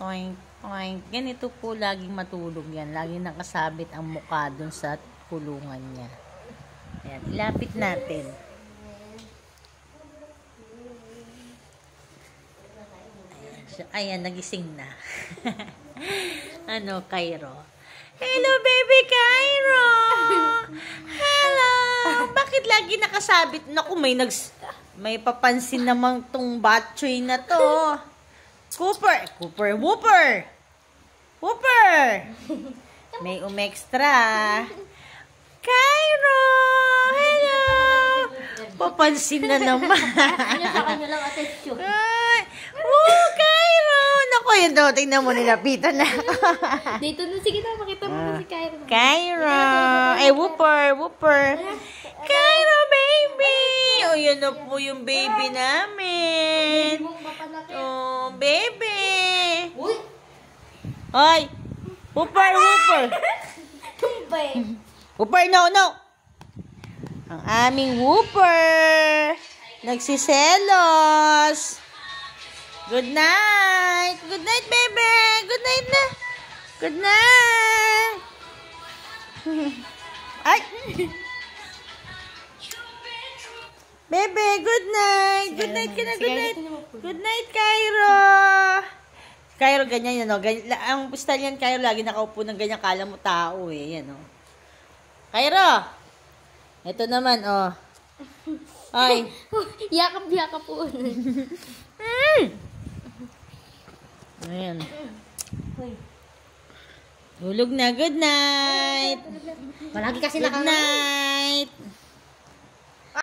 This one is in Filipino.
toink, toink. Ganito po laging matulog yan. Laging nakasabit ang mukha dun sa kulungan niya. Ayan, ilapit natin. Ayan, nagising na. Ano, Cairo? Hello, baby Cairo! Hello! Bakit lagi nakasabit? Naku, may papansin namang tong battery na to. Cooper! Cooper! Whooper! Whooper! May umextra. Cairo! Hello! Papansin na naman. Sa kanya lang atensyon. Oh, Cairo! Naku, yun daw. Tingnan mo, nilapitan na ako. Dito na, sige na, makita mo na si Cairo. Cairo! Whooper! Whooper! Cairo, baby! O, yun na po yung baby namin. Oh, baby! Uy! Ay! Whooper! Whooper! Tumpay! Whooper, no, no! Ang aming whooper! Nagsiselos! Good night! Good night, baby! Good night na! Good night! Ay! Bebe, good night! Good night ka na, good night! Good night, Cairo! Cairo, ganyan yan, no? Ang style yan, Cairo, lagi nakaupo ng ganyan, kala mo tao, eh. Yan, no? Cairo! Ito naman, oh. Ay! Yakap po. Ayan. Tulog na, good night! Malagi kasi Good night!